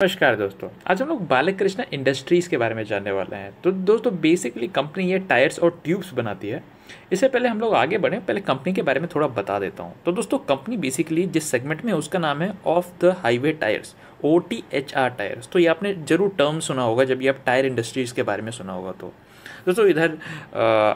नमस्कार दोस्तों। आज हम लोग बालकृष्ण इंडस्ट्रीज़ के बारे में जानने वाले हैं। तो दोस्तों बेसिकली कंपनी ये टायर्स और ट्यूब्स बनाती है। इससे पहले हम लोग आगे बढ़ें, पहले कंपनी के बारे में थोड़ा बता देता हूँ। तो दोस्तों कंपनी बेसिकली जिस सेगमेंट में, उसका नाम है of the highway tyres, OTHR tyres. तो ये आपने जरूर टर्म सुना होगा जब ये आप टायर इंडस्ट्रीज़ के बारे में सुना होगा। तो दोस्तों इधर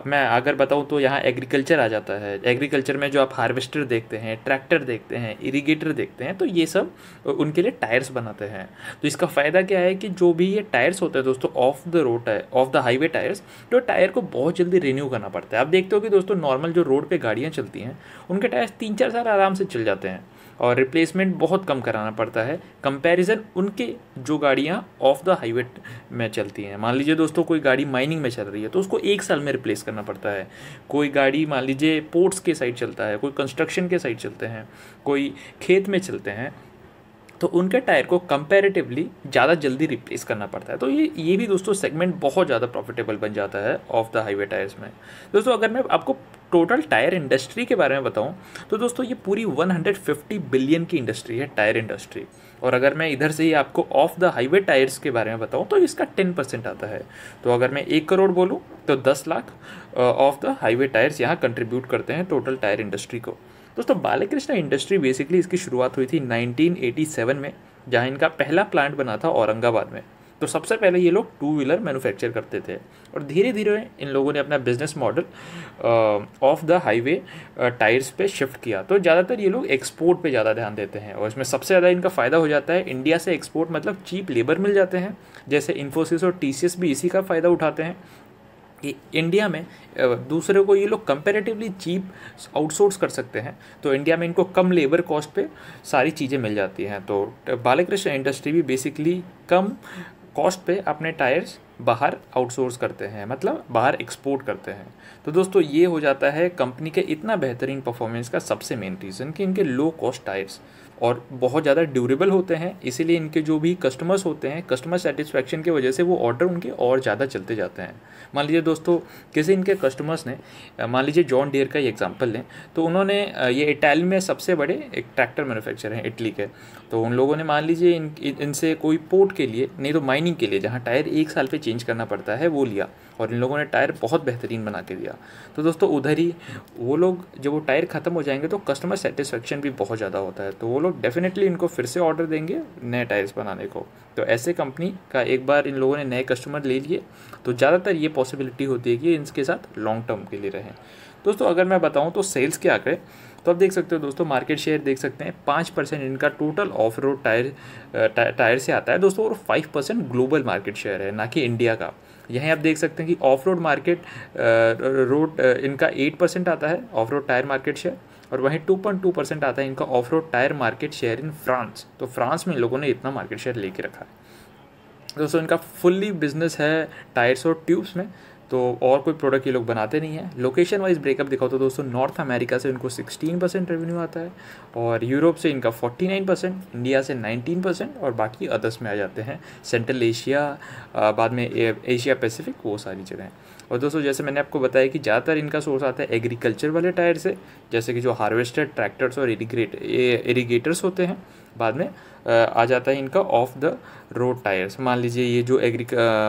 मैं अगर बताऊं तो यहाँ एग्रीकल्चर आ जाता है। एग्रीकल्चर में जो आप हार्वेस्टर देखते हैं, ट्रैक्टर देखते हैं, इरिगेटर देखते हैं, तो ये सब उनके लिए टायर्स बनाते हैं। तो इसका फ़ायदा क्या है कि जो भी ये टायर्स होते हैं दोस्तों, of the road tyre, of the highway tyres, तो टायर को बहुत जल्दी रिन्यू करना पड़ता है। आप देखते हो कि दोस्तों नॉर्मल जो रोड पे गाड़ियाँ चलती हैं, उनके टायर्स 3-4 साल आराम से चल जाते हैं और रिप्लेसमेंट बहुत कम कराना पड़ता है कंपैरिजन उनके जो गाड़ियाँ ऑफ द हाईवे में चलती हैं। मान लीजिए दोस्तों कोई गाड़ी माइनिंग में चल रही है तो उसको 1 साल में रिप्लेस करना पड़ता है। कोई गाड़ी मान लीजिए पोर्ट्स के साइड चलता है, कोई कंस्ट्रक्शन के साइड चलते हैं, कोई खेत में चलते हैं, तो उनके टायर को कंपैरेटिवली ज़्यादा जल्दी रिप्लेस करना पड़ता है। तो ये भी दोस्तों सेगमेंट बहुत ज़्यादा प्रॉफिटेबल बन जाता है ऑफ द हाईवे टायर्स में। दोस्तों अगर मैं आपको टोटल टायर इंडस्ट्री के बारे में बताऊं तो दोस्तों ये पूरी 150 बिलियन की इंडस्ट्री है, टायर इंडस्ट्री। और अगर मैं इधर से ही आपको ऑफ द हाईवे टायर्स के बारे में बताऊं तो इसका 10% आता है। तो अगर मैं 1 करोड़ बोलूं तो 10 lakh of the highway tyres यहाँ कंट्रीब्यूट करते हैं टोटल टायर इंडस्ट्री को। दोस्तों बालकृष्ण इंडस्ट्री बेसिकली इसकी शुरुआत हुई थी 1987 में, जहाँ इनका पहला प्लांट बना था औरंगाबाद में। तो सबसे पहले ये लोग 2 व्हीलर मैन्युफैक्चर करते थे और धीरे धीरे इन लोगों ने अपना business model of the highway tyres पे शिफ्ट किया। तो ज़्यादातर ये लोग एक्सपोर्ट पे ज़्यादा ध्यान देते हैं और इसमें सबसे ज़्यादा इनका फ़ायदा हो जाता है इंडिया से एक्सपोर्ट, मतलब चीप लेबर मिल जाते हैं। जैसे इन्फोसिस और TCS भी इसी का फ़ायदा उठाते हैं कि इंडिया में दूसरे को ये लोग कंपैरेटिवली चीप आउटसोर्स कर सकते हैं। तो इंडिया में इनको कम लेबर कॉस्ट पे सारी चीज़ें मिल जाती हैं। तो बालकृष्ण इंडस्ट्री भी बेसिकली कम कॉस्ट पे अपने टायर्स बाहर आउटसोर्स करते हैं, मतलब बाहर एक्सपोर्ट करते हैं। तो दोस्तों ये हो जाता है कंपनी के इतना बेहतरीन परफॉर्मेंस का सबसे मेन रीज़न कि इनके लो कॉस्ट टायर्स और बहुत ज़्यादा ड्यूरेबल होते हैं। इसीलिए इनके जो भी कस्टमर्स होते हैं, कस्टमर सेटिस्फैक्शन की वजह से वो ऑर्डर उनके और ज़्यादा चलते जाते हैं। मान लीजिए दोस्तों किसी इनके कस्टमर्स ने, मान लीजिए जॉन डियर का ही एग्जांपल लें, तो उन्होंने ये इटाली में सबसे बड़े एक ट्रैक्टर मैन्युफैक्चर हैं इटली के। तो उन लोगों ने मान लीजिए इनसे कोई पोर्ट के लिए, नहीं तो माइनिंग के लिए, जहाँ टायर 1 साल पे चेंज करना पड़ता है, वो लिया और इन लोगों ने टायर बहुत बेहतरीन बना के दिया। तो दोस्तों उधर ही वो लोग, जब वो टायर ख़त्म हो जाएंगे तो कस्टमर सेटिस्फेक्शन भी बहुत ज़्यादा होता है, तो वो लोग डेफिनेटली इनको फिर से ऑर्डर देंगे नए टायर्स बनाने को। तो ऐसे कंपनी का एक बार इन लोगों ने नए कस्टमर ले लिए तो ज़्यादातर ये पॉसिबिलिटी होती है कि इनके साथ लॉन्ग टर्म के लिए रहें। दोस्तों अगर मैं बताऊं तो सेल्स के आंकड़े तो आप देख सकते हो दोस्तों, मार्केट शेयर देख सकते हैं 5% इनका टोटल ऑफ रोड टायर से आता है दोस्तों, और 5% ग्लोबल मार्केट शेयर है, ना कि इंडिया का। यहीं आप देख सकते हैं कि ऑफ रोड मार्केट रोड इनका 8% आता है of road tyre market share, और वहीं 2.2% आता है इनका of road tyre market share in France. तो फ्रांस में इन लोगों ने इतना मार्केट शेयर लेके रखा है। दोस्तों इनका फुल्ली बिजनेस है टायर्स और ट्यूब्स में, तो और कोई प्रोडक्ट ये लोग बनाते नहीं हैं। लोकेशन वाइज ब्रेकअप दिखाओ तो दोस्तों नॉर्थ अमेरिका से इनको 16% रेवेन्यू आता है, और यूरोप से इनका 49%, इंडिया से 19%, और बाकी अदर्स में आ जाते हैं, सेंट्रल एशिया, बाद में एशिया पैसिफिक, वो सारी जगह हैं। और दोस्तों जैसे मैंने आपको बताया कि ज़्यादातर इनका सोर्स आता है एग्रीकल्चर वाले टायर से, जैसे कि जो हार्वेस्टर, ट्रैक्टर्स और इरीगेटर्स होते हैं। बाद में आ जाता है इनका ऑफ द रोड टायर्स। मान लीजिए ये जो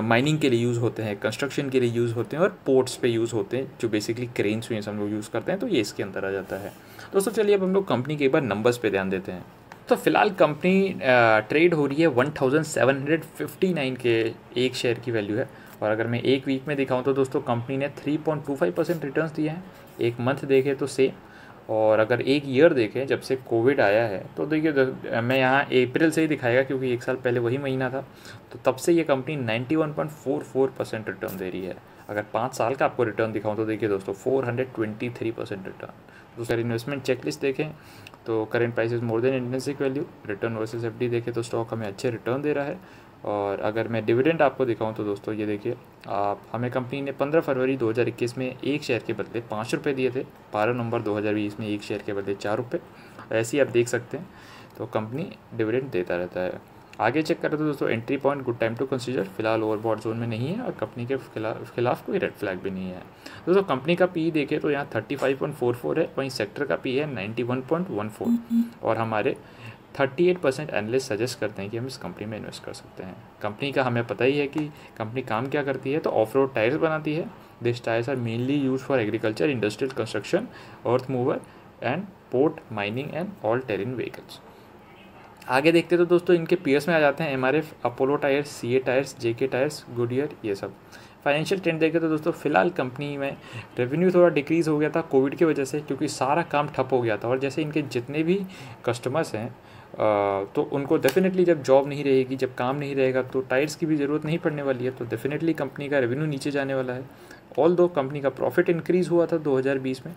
माइनिंग के लिए यूज़ होते हैं, कंस्ट्रक्शन के लिए यूज़ होते हैं, और पोर्ट्स पे यूज़ होते हैं, जो बेसिकली क्रेन्स में हम लोग यूज़ करते हैं, तो ये इसके अंदर आ जाता है। दोस्तों चलिए अब हम लोग कंपनी के एक बार नंबर्स पे ध्यान देते हैं। तो फिलहाल कंपनी ट्रेड हो रही है 1759 के एक शेयर की वैल्यू है। और अगर मैं एक वीक में दिखाऊं तो दोस्तों कंपनी ने 3.25% रिटर्न्स दिए हैं। एक मंथ देखें तो सेम, और अगर एक ईयर देखें जब से कोविड आया है तो देखिए, मैं यहाँ अप्रैल से ही दिखाएगा क्योंकि 1 साल पहले वही महीना था, तो तब से ये कंपनी 91.44% रिटर्न दे रही है। अगर 5 साल का आपको रिटर्न दिखाऊं तो देखिए दोस्तों 423% रिटर्न। दूसरा इन्वेस्टमेंट चेकलिस्ट देखें तो current price is more than intrinsic value, return versus FD देखें तो स्टॉक हमें अच्छे रिटर्न दे रहा है। और अगर मैं डिविडेंड आपको दिखाऊं तो दोस्तों ये देखिए, आप हमें कंपनी ने 15 फरवरी 2021 में एक शेयर के बदले 5 रुपये दिए थे, 12 नवंबर 2020 में एक शेयर के बदले 4 रुपये। ऐसे ही आप देख सकते हैं, तो कंपनी डिविडेंड देता रहता है। आगे चेक करें तो दोस्तों entry point good time to consider, फिलहाल ओवरबॉट जोन में नहीं है और कंपनी के खिलाफ कोई रेड फ्लैग भी नहीं है। दोस्तों कंपनी का PE देखें तो यहाँ 35.44 है, वहीं सेक्टर का PE है 91.14, और हमारे 38% एनालिस्ट सजेस्ट करते हैं कि हम इस कंपनी में इन्वेस्ट कर सकते हैं। कंपनी का हमें पता ही है कि कंपनी काम क्या करती है, तो ऑफ रोड टायर्स बनाती है। This tyres are mainly use for agriculture, industrial construction, earth mover and port, mining and all terrain vehicles. आगे देखते तो दोस्तों इनके पीयर्स में आ जाते हैं MRF, Apollo tyres, CEAT tyres, JK tyres, Goodyear, ये सब। फाइनेंशियल ट्रेंड देखें तो दोस्तों फिलहाल कंपनी में रेवेन्यू थोड़ा डिक्रीज़ हो गया था कोविड की वजह से, क्योंकि सारा काम ठप हो गया था। और जैसे इनके जितने भी कस्टमर्स हैं तो उनको डेफिनेटली जब जॉब नहीं रहेगी, जब काम नहीं रहेगा, तो टायर्स की भी ज़रूरत नहीं पड़ने वाली है, तो डेफिनेटली कंपनी का रेवेन्यू नीचे जाने वाला है। ऑल दो कंपनी का प्रॉफिट इंक्रीज़ हुआ था 2020 में।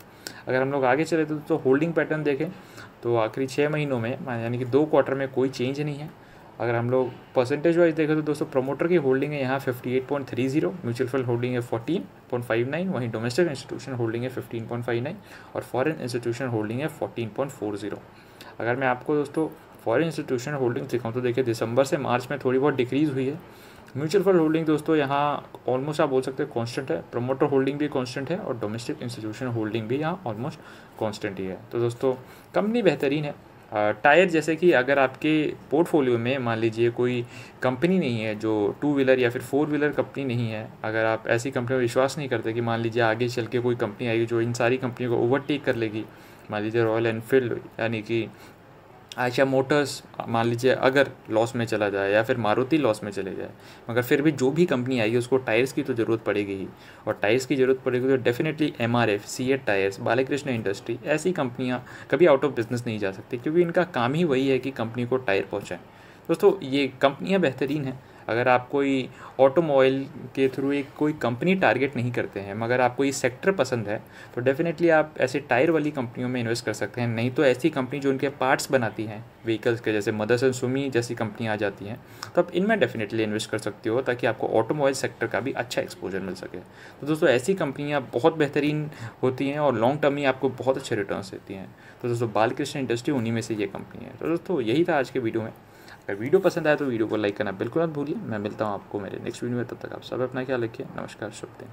अगर हम लोग आगे चले तो होल्डिंग पैटर्न देखें तो आखिरी 6 महीनों में यानी कि 2 क्वार्टर में कोई चेंज नहीं है। अगर हम लोग परसेंटेज वाइज देखें तो दोस्तों प्रमोटर की होल्डिंग है यहाँ 58.30, म्यूचुअल फंड होल्डिंग है 14.59, वहीं डोमेस्टिक इंस्टीट्यूशन होल्डिंग है 15.59 और फॉरेन इंस्टीट्यूशन होल्डिंग है 14.40। अगर मैं आपको दोस्तों फॉरेन इंस्टीट्यूशन होल्डिंग दिखाऊँ तो देखिए दिसंबर से मार्च में थोड़ी बहुत डिक्रीज़ हुई है। म्यूचुअल फंड होल्डिंग दोस्तों यहाँ ऑलमोस्ट आप बोल सकते हैं कांस्टेंट है, प्रमोटर होल्डिंग भी कांस्टेंट है और डोमेस्टिक इंस्टीट्यूशन होल्डिंग भी यहाँ ऑलमोस्ट कांस्टेंट ही है। तो दोस्तों कंपनी बेहतरीन है। टायर जैसे कि अगर आपके पोर्टफोलियो में मान लीजिए कोई कंपनी नहीं है जो 2 व्हीलर या फिर 4 व्हीलर कंपनी नहीं है, अगर आप ऐसी कंपनी में विश्वास नहीं करते कि मान लीजिए आगे चल के कोई कंपनी आएगी जो इन सारी कंपनियों को ओवरटेक कर लेगी, मान लीजिए रॉयल एनफील्ड यानी कि आयशा मोटर्स मान लीजिए अगर लॉस में चला जाए या फिर मारुति लॉस में चले जाए, मगर फिर भी जो भी कंपनी आएगी उसको टायर्स की तो ज़रूरत पड़ेगी ही, और टायर्स की ज़रूरत पड़ेगी तो definitely MRF, CEAT tyres, Balakrishna industry, ऐसी कंपनियां कभी आउट ऑफ बिजनेस नहीं जा सकती, क्योंकि इनका काम ही वही है कि कंपनी को टायर पहुँचाएँ। दोस्तों ये कंपनियाँ बेहतरीन हैं। अगर आप कोई ऑटोमोबाइल के थ्रू एक कोई कंपनी टारगेट नहीं करते हैं, मगर आपको ये सेक्टर पसंद है, तो डेफिनेटली आप ऐसे टायर वाली कंपनियों में इन्वेस्ट कर सकते हैं। नहीं तो ऐसी कंपनी जो उनके पार्ट्स बनाती हैं व्हीकल्स के, जैसे मदरसन सुमी जैसी कंपनी आ जाती हैं, तो आप इनमें डेफिनेटली इन्वेस्ट कर सकते हो, ताकि आपको ऑटोमोबाइल सेक्टर का भी अच्छा एक्सपोजर मिल सके। तो दोस्तों ऐसी कंपनियाँ बहुत बेहतरीन होती हैं और लॉन्ग टर्म में आपको बहुत अच्छे रिटर्न्स देती हैं। तो दोस्तों बालकृष्ण इंडस्ट्री उन्हीं में से ये कंपनी है। तो दोस्तों यही था आज के वीडियो में। अगर वीडियो पसंद आया तो वीडियो को लाइक करना बिल्कुल मत भूलिए। मैं मिलता हूँ आपको मेरे नेक्स्ट वीडियो में, तब तक आप सब अपना ख्याल रखिए। नमस्कार, शुभ दिन।